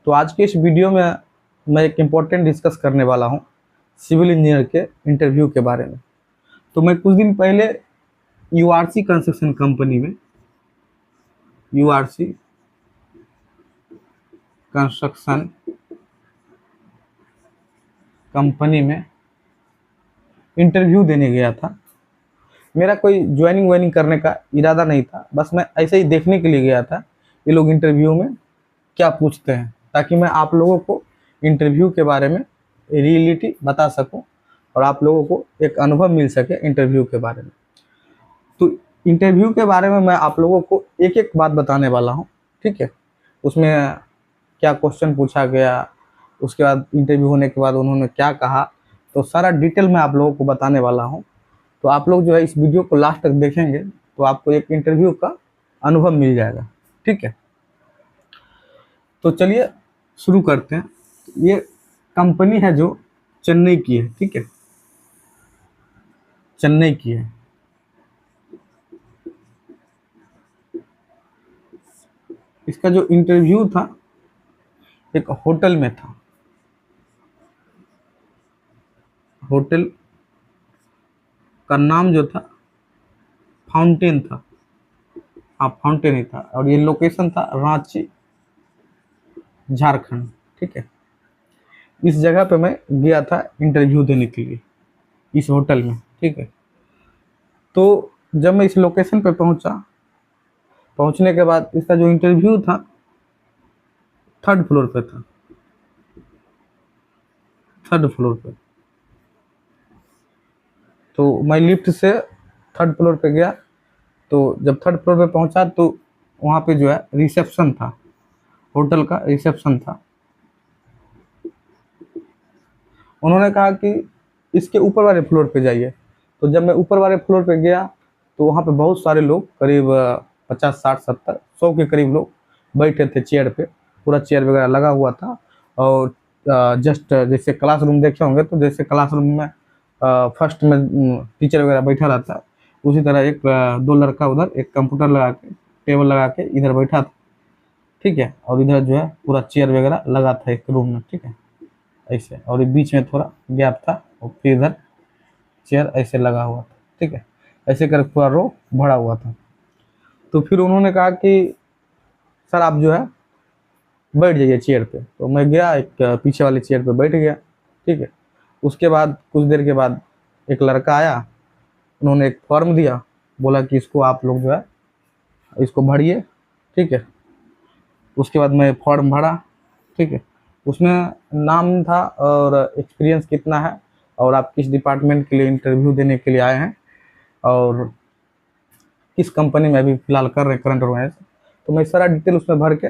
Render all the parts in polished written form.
तो आज के इस वीडियो में मैं एक इम्पोर्टेंट डिस्कस करने वाला हूँ सिविल इंजीनियर के इंटरव्यू के बारे में। तो मैं कुछ दिन पहले यूआरसी कंस्ट्रक्शन कंपनी में यूआरसी कंस्ट्रक्शन कंपनी में इंटरव्यू देने गया था। मेरा कोई ज्वाइनिंग वाइनिंग करने का इरादा नहीं था, बस मैं ऐसे ही देखने के लिए गया था ये लोग इंटरव्यू में क्या पूछते हैं, ताकि मैं आप लोगों को इंटरव्यू के बारे में रियलिटी बता सकूं और आप लोगों को एक अनुभव मिल सके इंटरव्यू के बारे में। तो इंटरव्यू के बारे में मैं आप लोगों को एक एक बात बताने वाला हूं, ठीक है। उसमें क्या क्वेश्चन पूछा गया, उसके बाद इंटरव्यू होने के बाद उन्होंने क्या कहा, तो सारा डिटेल मैं आप लोगों को बताने वाला हूं। तो आप लोग जो है इस वीडियो को लास्ट तक देखेंगे तो आपको एक इंटरव्यू का अनुभव मिल जाएगा, ठीक है। तो चलिए शुरू करते हैं। ये कंपनी है जो चेन्नई की है, ठीक है, चेन्नई की है। इसका जो इंटरव्यू था एक होटल में था। होटल का नाम जो था फाउंटेन था, हाँ फाउंटेन ही था, और ये लोकेशन था रांची झारखंड, ठीक है। इस जगह पे मैं गया था इंटरव्यू देने के लिए इस होटल में, ठीक है। तो जब मैं इस लोकेशन पे पहुंचने के बाद इसका जो इंटरव्यू था 3rd फ्लोर पे था, 3rd फ्लोर पे। तो मैं लिफ्ट से 3rd फ्लोर पे गया। तो जब 3rd फ्लोर पे पहुंचा तो वहाँ पे जो है रिसेप्शन था, होटल का रिसेप्शन था। उन्होंने कहा कि इसके ऊपर वाले फ्लोर पे जाइए। तो जब मैं ऊपर वाले फ्लोर पे गया तो वहाँ पे बहुत सारे लोग, करीब 50, 60, 70, 100 के करीब लोग बैठे थे चेयर पे। पूरा चेयर वगैरह लगा हुआ था और जस्ट जैसे क्लासरूम देखे होंगे तो जैसे क्लासरूम में फर्स्ट में टीचर वगैरह बैठा रहता है, उसी तरह एक 2 लड़का उधर एक कंप्यूटर लगा के टेबल लगा के इधर बैठा था, ठीक है। और इधर जो है पूरा चेयर वगैरह लगा था एक रूम में, ठीक है, ऐसे। और बीच में थोड़ा गैप था और फिर इधर चेयर ऐसे लगा हुआ था, ठीक है। ऐसे कर पूरा रो भरा हुआ था। तो फिर उन्होंने कहा कि सर आप जो है बैठ जाइए चेयर पे। तो मैं गया एक पीछे वाली चेयर पे बैठ गया, ठीक है। उसके बाद कुछ देर के बाद एक लड़का आया, उन्होंने एक फॉर्म दिया, बोला कि इसको आप लोग जो है इसको भरिए, ठीक है। उसके बाद मैं फॉर्म भरा, ठीक है। उसमें नाम था और एक्सपीरियंस कितना है और आप किस डिपार्टमेंट के लिए इंटरव्यू देने के लिए आए हैं और किस कंपनी में अभी फिलहाल कर रहे हैं करंट अफेयर्स। तो मैं सारा डिटेल उसमें भर के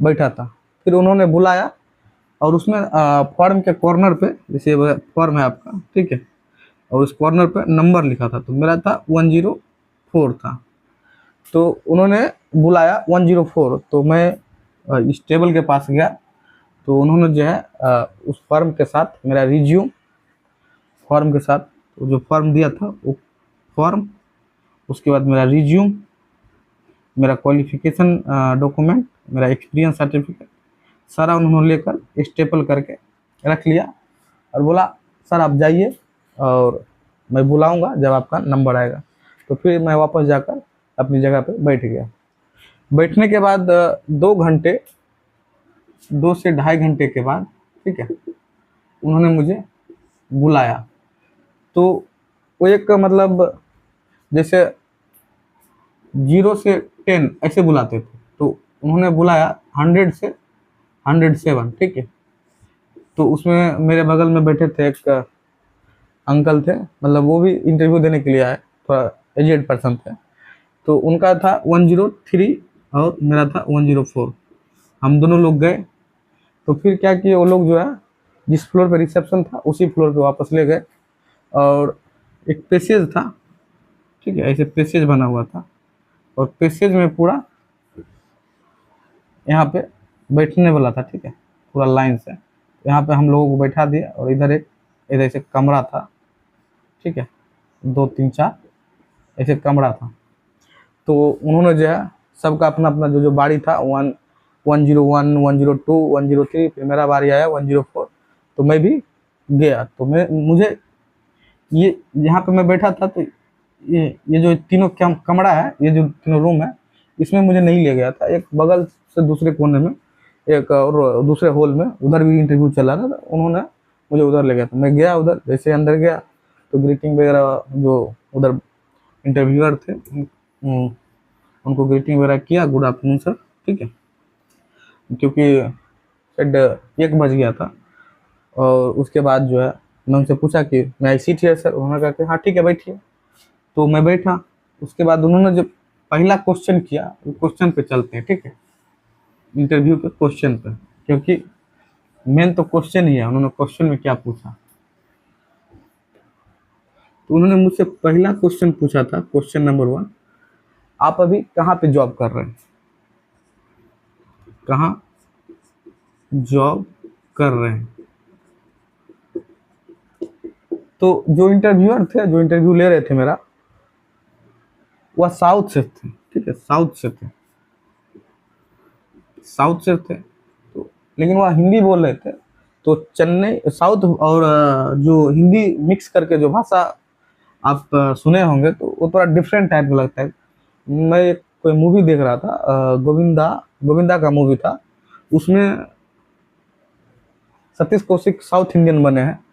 बैठा था। फिर उन्होंने बुलाया और उसमें फॉर्म के कॉर्नर पे, जैसे फॉर्म है आपका, ठीक है, और उस कॉर्नर पे नंबर लिखा था, तो मेरा था 104 था। तो उन्होंने बुलाया 104, तो मैं इस टेबल के पास गया। तो उन्होंने जो है उस फॉर्म के साथ मेरा रिज्यूम, फॉर्म के साथ जो फॉर्म दिया था वो फॉर्म, उसके बाद मेरा रिज्यूम, मेरा क्वालिफिकेशन डॉक्यूमेंट, मेरा एक्सपीरियंस सर्टिफिकेट, सारा उन्होंने लेकर स्टेपल करके रख लिया और बोला सर आप जाइए और मैं बुलाऊंगा जब आपका नंबर आएगा। तो फिर मैं वापस जाकर अपनी जगह पे बैठ गया। बैठने के बाद 2 घंटे, 2 से ढाई घंटे के बाद, ठीक है, उन्होंने मुझे बुलाया। तो वो एक मतलब जैसे 0 से 10 ऐसे बुलाते थे, तो उन्होंने बुलाया 100 से 107, ठीक है। तो उसमें मेरे बगल में बैठे थे एक अंकल थे, मतलब वो भी इंटरव्यू देने के लिए आए, थोड़ा एजेड पर्सन थे। तो उनका था 103 और मेरा था 104। हम दोनों लोग गए। तो फिर क्या किए वो लोग जो है जिस फ्लोर पे रिसेप्शन था उसी फ्लोर पे वापस ले गए और एक पैसेज था, ठीक है, ऐसे पैसेज बना हुआ था और पैसेज में पूरा यहाँ पे बैठने वाला था, ठीक है, पूरा लाइन से। यहाँ पे हम लोगों को बैठा दिया और इधर ऐसे कमरा था, ठीक है, 2, 3, 4 ऐसे कमरा था। तो उन्होंने जो है सबका अपना अपना जो बारी था 1 101, 102, 103, फिर मेरा बारी आया 104। तो मैं भी गया। तो मुझे ये यहाँ पे मैं बैठा था, तो ये जो तीनों कमरा है, ये जो तीनों रूम है, इसमें मुझे नहीं ले गया था। एक बगल से दूसरे कोने में, एक और दूसरे हॉल में, उधर भी इंटरव्यू चला रहा था, उन्होंने मुझे उधर ले गया था। मैं गया उधर, जैसे अंदर गया तो ग्रीटिंग वगैरह जो उधर इंटरव्यूअर थे उनको ग्रीटिंग वगैरह किया, गुड आफ्टरनून सर, ठीक है। क्योंकि शायद 1 बज गया था। और उसके बाद जो है मैं उनसे पूछा कि मैं आई सीट है सर, उन्होंने कहा कि हाँ ठीक है बैठिए। तो मैं बैठा। उसके बाद उन्होंने जब पहला क्वेश्चन किया, क्वेश्चन पे चलते हैं, ठीक है, इंटरव्यू के क्वेश्चन पे, क्योंकि मेन तो क्वेश्चन ही है। उन्होंने क्वेश्चन में क्या पूछा, तो उन्होंने मुझसे पहला क्वेश्चन पूछा था, क्वेश्चन नंबर 1, आप अभी कहाँ पे जॉब कर रहे हैं, कहाँ जॉब कर रहे हैं। तो जो इंटरव्यूअर थे, जो इंटरव्यू ले रहे थे मेरा, वह साउथ से थे, ठीक है, साउथ से थे, साउथ से थे। तो लेकिन वह हिंदी बोल रहे थे। तो चेन्नई साउथ और जो हिंदी मिक्स करके जो भाषा आप सुने होंगे, तो वो थोड़ा डिफरेंट टाइप का लगता है। मैं एक कोई मूवी देख रहा था, गोविंदा, गोविंदा का मूवी था, उसमें सतीश कौशिक साउथ इंडियन बने हैं।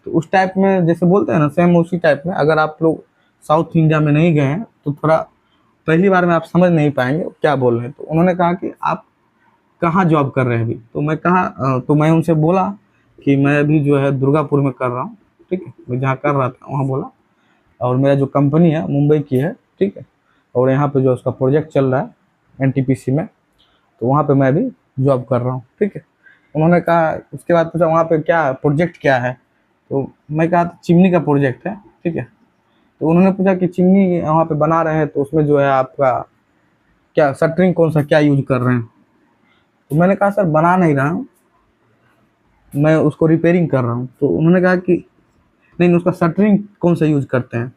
तो उस टाइप में जैसे बोलते हैं ना, सेम उसी टाइप में। अगर आप लोग साउथ इंडिया में नहीं गए हैं तो थोड़ा पहली बार में आप समझ नहीं पाएंगे क्या बोल रहे हैं। तो उन्होंने कहा कि आप कहाँ जॉब कर रहे हैं अभी। तो मैं कहा तो मैं उनसे बोला कि मैं अभी जो है दुर्गापुर में कर रहा हूँ, ठीक है, मैं जहाँ कर रहा था वहाँ बोला। और मेरा जो कंपनी है मुंबई की है, ठीक है, और यहाँ पे जो उसका प्रोजेक्ट चल रहा है एनटीपीसी में, तो वहाँ पे मैं अभी जॉब कर रहा हूँ, ठीक है। उन्होंने कहा, उसके बाद पूछा वहाँ पे क्या प्रोजेक्ट क्या है। तो मैं कहा चिमनी का प्रोजेक्ट है, ठीक है। तो उन्होंने पूछा कि चिमनी वहाँ पे बना रहे हैं, तो उसमें जो है आपका क्या शटरिंग कौन सा क्या यूज कर रहे हैं। तो मैंने कहा सर बना नहीं रहा हूँ, मैं उसको रिपेयरिंग कर रहा हूँ। तो उन्होंने कहा कि नहीं, उसका शटरिंग कौन सा यूज करते हैं।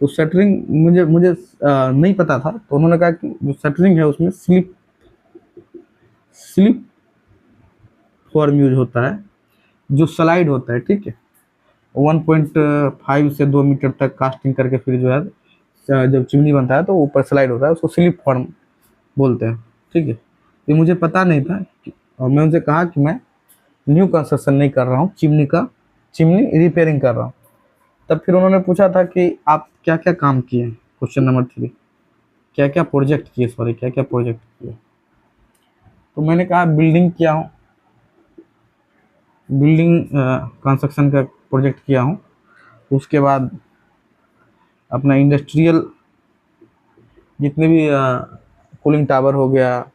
तो शटरिंग मुझे मुझे नहीं पता था। तो उन्होंने कहा कि जो शटरिंग है उसमें स्लिप स्लिप फॉर्म यूज होता है, जो स्लाइड होता है, ठीक है, 1.5 से 2 मीटर तक कास्टिंग करके फिर जो है जब चिमनी बनता है तो ऊपर स्लाइड होता है, उसको स्लिप फॉर्म बोलते हैं, ठीक है। ये मुझे पता नहीं था और मैं उनसे कहा कि मैं न्यू कंस्ट्रक्शन नहीं कर रहा हूँ, चिमनी रिपेयरिंग कर रहा हूँ। तब फिर उन्होंने पूछा था कि आप क्या क्या काम किए, क्वेश्चन नंबर 3, क्या क्या प्रोजेक्ट किए, सॉरी क्या क्या प्रोजेक्ट किए। तो मैंने कहा बिल्डिंग किया हूँ, बिल्डिंग कंस्ट्रक्शन का प्रोजेक्ट किया हूँ। उसके बाद अपना इंडस्ट्रियल जितने भी कूलिंग टावर हो गया,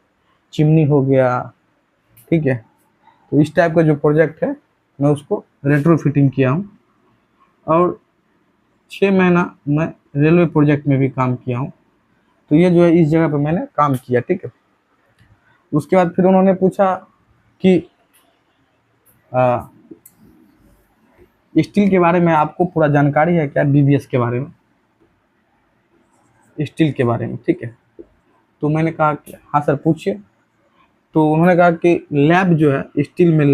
चिमनी हो गया, ठीक है, तो इस टाइप का जो प्रोजेक्ट है मैं उसको रेट्रो फिटिंग किया हूँ। और 6 महीना मैं रेलवे प्रोजेक्ट में भी काम किया हूँ। तो ये जो है इस जगह पे मैंने काम किया, ठीक है। उसके बाद फिर उन्होंने पूछा कि स्टील के बारे में आपको पूरा जानकारी है क्या, बीबीएस के बारे में, स्टील के बारे में, ठीक है। तो मैंने कहा कि हाँ सर पूछिए। तो उन्होंने कहा कि लैब जो है स्टील में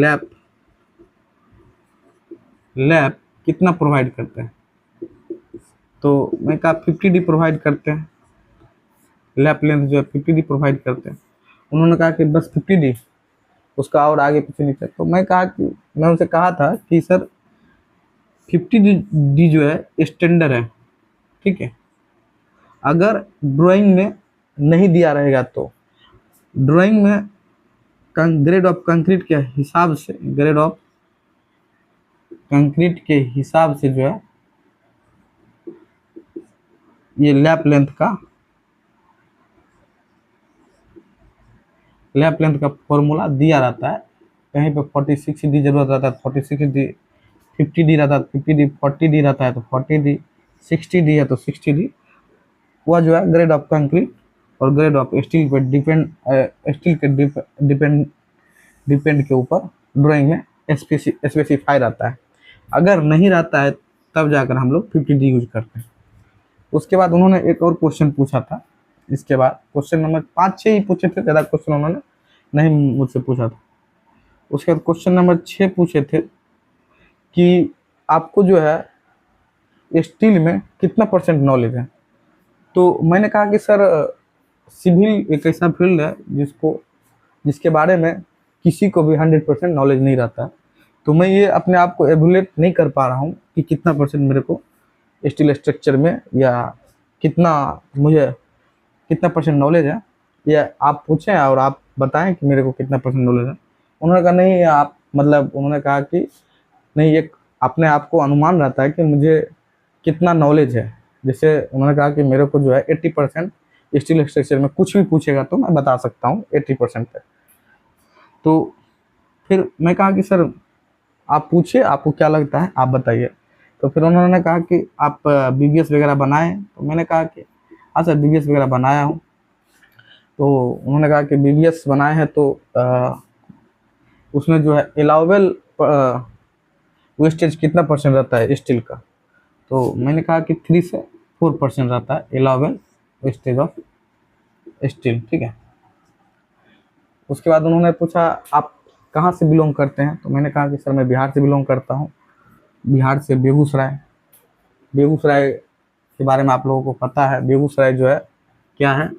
लैब कितना प्रोवाइड करते हैं। तो मैं कहा 50D प्रोवाइड करते हैं, लैब लेंथ जो है 50D प्रोवाइड करते हैं। उन्होंने कहा कि बस 50D, उसका और आगे पीछे नहीं करता। तो मैं कहा कि मैं उनसे कहा था कि सर 50D जो है स्टैंडर्ड है, ठीक है। अगर ड्राइंग में नहीं दिया रहेगा तो ड्राइंग में ग्रेड ऑफ कंक्रीट के हिसाब से, ग्रेड ऑफ कंक्रीट के हिसाब से जो है ये लैप लेंथ का फॉर्मूला दिया रहता है। कहीं पे 46D जरूरत रहता है 46D, 50D रहता है 50D, 40D रहता है तो 40D, 60D है तो 60D। वह जो है ग्रेड ऑफ कंक्रीट और ग्रेड ऑफ स्टील पे डिपेंड के ऊपर ड्राइंग में स्पेसिफाई रहता है। अगर नहीं रहता है तब जाकर हम लोग 50D यूज करते हैं। उसके बाद उन्होंने एक और क्वेश्चन पूछा था। इसके बाद क्वेश्चन नंबर 5-6 ही पूछे थे, ज़्यादा क्वेश्चन उन्होंने नहीं मुझसे पूछा था। उसके बाद क्वेश्चन नंबर 6 पूछे थे कि आपको जो है स्टील में कितना परसेंट नॉलेज है। तो मैंने कहा कि सर सिविल एक ऐसा फील्ड है जिसके बारे में किसी को भी 100% नॉलेज नहीं रहता। तो मैं ये अपने आप को एवुलेट नहीं कर पा रहा हूँ कि कितना परसेंट मेरे को स्टील स्ट्रक्चर में या कितना मुझे कितना परसेंट नॉलेज है, या आप पूछें और आप बताएं कि मेरे को कितना परसेंट नॉलेज है। उन्होंने कहा नहीं आप मतलब उन्होंने कहा कि नहीं एक अपने आप को अनुमान रहता है कि मुझे कितना नॉलेज है। जैसे उन्होंने कहा कि मेरे को जो है 80% स्टील स्ट्रक्चर में कुछ भी पूछेगा तो मैं बता सकता हूँ 80% तक। तो फिर मैं कहा कि सर आप पूछिए आपको क्या लगता है आप बताइए। तो फिर उन्होंने कहा कि आप बीबीएस वगैरह बनाए। तो मैंने कहा कि हाँ सर बीबीएस वगैरह बनाया हूँ। तो उन्होंने कहा कि बीबीएस बनाए हैं तो उसमें जो है अलाउबल वेस्टेज कितना परसेंट रहता है स्टील का। तो मैंने कहा कि 3 से 4% रहता है अलाउबल वेस्टेज ऑफ स्टील, ठीक है। उसके बाद उन्होंने पूछा आप कहाँ से बिलोंग करते हैं। तो मैंने कहा कि सर मैं बिहार से बिलोंग करता हूँ, बिहार से बेगूसराय। बेगूसराय के बारे में आप लोगों को पता है, बेगूसराय जो है क्या है,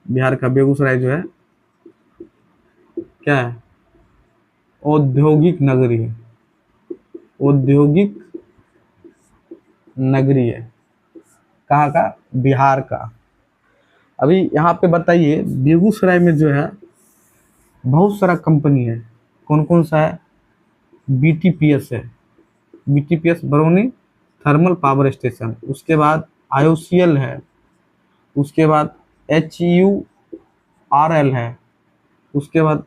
बिहार का बेगूसराय जो है क्या है, औद्योगिक नगरी है, औद्योगिक नगरी है। कहाँ का, बिहार का। अभी यहाँ पे बताइए बेगूसराय में जो है बहुत सारा कंपनी है। कौन कौन सा है, बीटीपीएस है, बीटीपीएस बरौनी थर्मल पावर स्टेशन। उसके बाद आईओसीएल है, उसके बाद HURL है, उसके बाद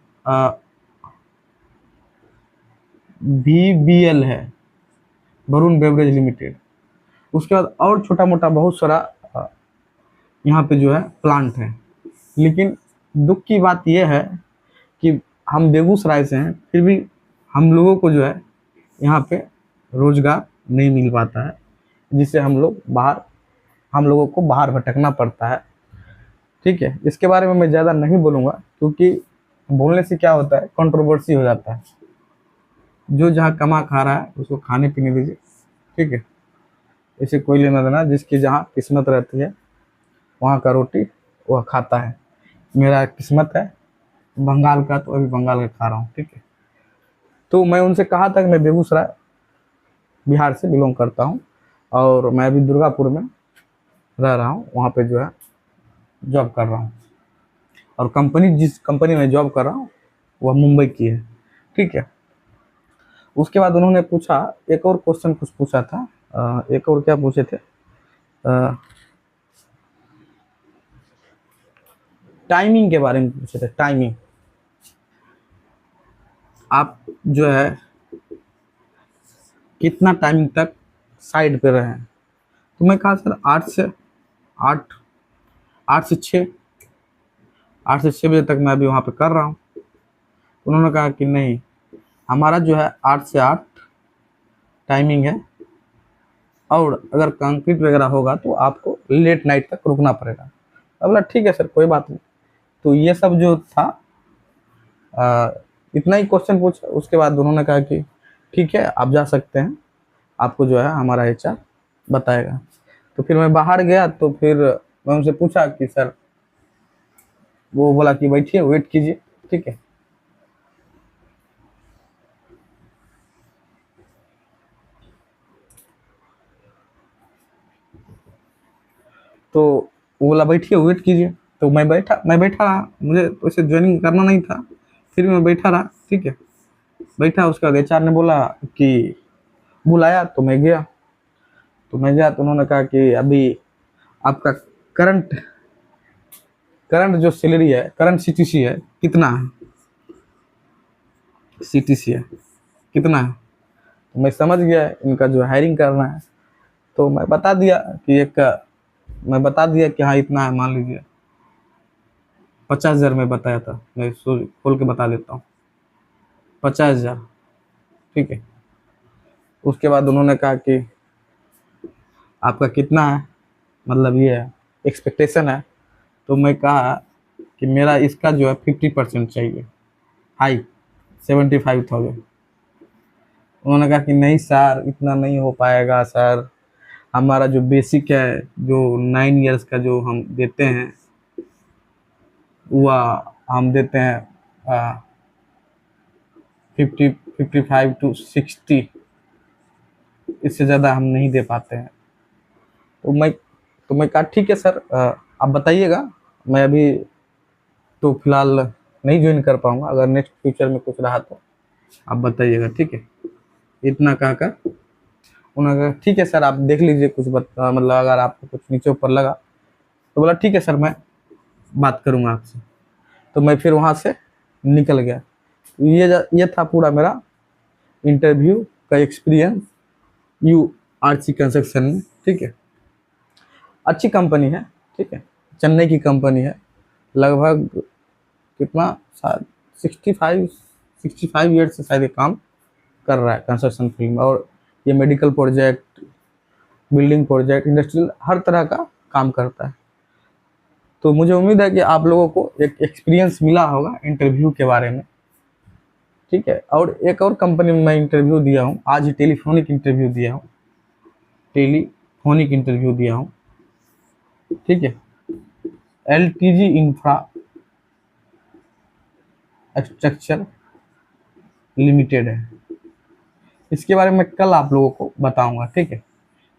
VBL है, वरुण बेवरेज लिमिटेड। उसके बाद और छोटा मोटा बहुत सारा यहाँ पे जो है प्लांट है। लेकिन दुख की बात यह है कि हम बेगूसराय से हैं फिर भी हम लोगों को जो है यहाँ पे रोजगार नहीं मिल पाता है, जिससे हम लोगों को बाहर भटकना पड़ता है। ठीक है, इसके बारे में मैं ज़्यादा नहीं बोलूँगा क्योंकि बोलने से क्या होता है, कंट्रोवर्सी हो जाता है। जो जहाँ कमा खा रहा है उसको खाने पीने दीजिए, ठीक है। इसे कोई लेना देना, जिसकी जहाँ किस्मत रहती है वहाँ का रोटी वह खाता है। मेरा किस्मत है बंगाल का, तो अभी बंगाल का खा रहा हूँ, ठीक है। तो मैं उनसे कहा था कि मैं बेगूसराय बिहार से बिलोंग करता हूँ और मैं अभी दुर्गापुर में रह रहा हूँ, वहाँ पे जो है जॉब कर रहा हूँ। और जिस कंपनी में जॉब कर रहा हूँ वह मुंबई की है, ठीक है। उसके बाद उन्होंने पूछा एक और क्वेश्चन कुछ पूछा था, एक और क्या पूछे थे, टाइमिंग के बारे में पूछे थे। टाइमिंग आप जो है कितना टाइमिंग तक साइड पे रहे। तो मैं कहा सर 8 8 से 6 8 से 6 बजे तक मैं अभी वहाँ पे कर रहा हूँ। उन्होंने कहा कि नहीं हमारा जो है 8 से 8 टाइमिंग है और अगर कंक्रीट वगैरह होगा तो आपको लेट नाइट तक रुकना पड़ेगा। मैं बोला ठीक है सर कोई बात नहीं। तो ये सब जो था इतना ही क्वेश्चन पूछा। उसके बाद उन्होंने कहा कि ठीक है आप जा सकते हैं, आपको जो है हमारा HR बताएगा। तो फिर मैं बाहर गया तो फिर मैं उनसे पूछा कि सर, वो बोला कि बैठिए वेट कीजिए, ठीक है। तो वो बोला बैठिए वेट कीजिए। तो मैं बैठा रहा, मुझे वैसे ज्वाइनिंग करना नहीं था, फिर भी मैं बैठा रहा, ठीक है। बैठा, उसके बाद HR ने बोला कि बुलाया तो मैं गया। तो उन्होंने कहा कि अभी आपका करंट करंट जो सैलरी है, करंट CTC है कितना है, CTC है कितना है। तो मैं समझ गया इनका जो हायरिंग करना है। तो मैं बता दिया कि हाँ इतना है, मान लीजिए 50,000 में बताया था, मैं खोल के बता देता हूँ 50,000, ठीक है। उसके बाद उन्होंने कहा कि आपका कितना है, मतलब ये है एक्सपेक्टेशन है। तो मैं कहा कि मेरा इसका जो है 50% चाहिए, हाई 75,000। उन्होंने कहा कि नहीं सर, इतना नहीं हो पाएगा सर, हमारा जो बेसिक है, जो 9 इयर्स का जो हम देते हैं, वह हम देते हैं 55 to 60, इससे ज़्यादा हम नहीं दे पाते हैं। तो मैं कहा ठीक है सर, आप बताइएगा, मैं अभी तो फिलहाल नहीं ज्वाइन कर पाऊंगा, अगर नेक्स्ट फ्यूचर में कुछ रहा तो आप बताइएगा, ठीक है। इतना कहकर उन्होंने कहा ठीक है सर, आप देख लीजिए, कुछ मतलब अगर आपको कुछ नीचे ऊपर लगा तो बोला ठीक है सर, मैं बात करूंगा आपसे। तो मैं फिर वहाँ से निकल गया। ये था पूरा मेरा इंटरव्यू का एक्सपीरियंस URC कंस्ट्रक्शन में, ठीक है। अच्छी कंपनी है, ठीक है, चेन्नई की कंपनी है, लगभग कितना, 65 ईयर्स से शायद ये काम कर रहा है कंस्ट्रक्शन फील्ड में, और ये medical project, building project, industrial, हर तरह का काम करता है। तो मुझे उम्मीद है कि आप लोगों को एक एक्सपीरियंस मिला होगा इंटरव्यू के बारे में, ठीक है। और एक और कंपनी में मैं इंटरव्यू दिया हूँ, आज ही टेलीफोनिक इंटरव्यू दिया हूँ, ठीक है। LTG इंफ्रास्ट्रक्चर लिमिटेड है, इसके बारे में कल आप लोगों को बताऊंगा, ठीक है।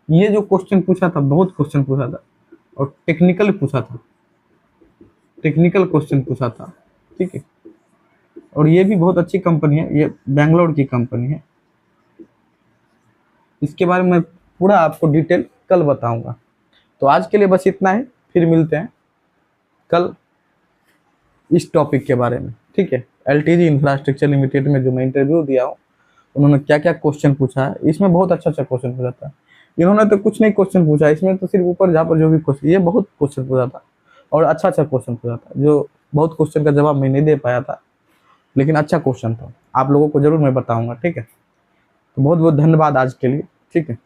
ये जो क्वेश्चन पूछा था, बहुत क्वेश्चन पूछा था, और टेक्निकल क्वेश्चन पूछा था, ठीक है। और ये भी बहुत अच्छी कंपनी है, ये बेंगलोर की कंपनी है। इसके बारे में पूरा आपको डिटेल कल बताऊंगा। तो आज के लिए बस इतना ही, फिर मिलते हैं कल इस टॉपिक के बारे में, ठीक है। LTG इंफ्रास्ट्रक्चर लिमिटेड में जो मैं इंटरव्यू दिया हूँ, उन्होंने क्या क्या क्वेश्चन पूछा है, इसमें बहुत अच्छा क्वेश्चन पूछा था। इन्होंने तो कुछ नहीं क्वेश्चन पूछा, इसमें तो सिर्फ ऊपर जहाँ पर जो भी क्वेश्चन, ये बहुत क्वेश्चन पूछा था, और अच्छा क्वेश्चन पूछा था, जो बहुत क्वेश्चन का जवाब मैं नहीं दे पाया था, लेकिन अच्छा क्वेश्चन था। आप लोगों को जरूर मैं बताऊंगा, ठीक है। तो बहुत बहुत धन्यवाद आज के लिए, ठीक है।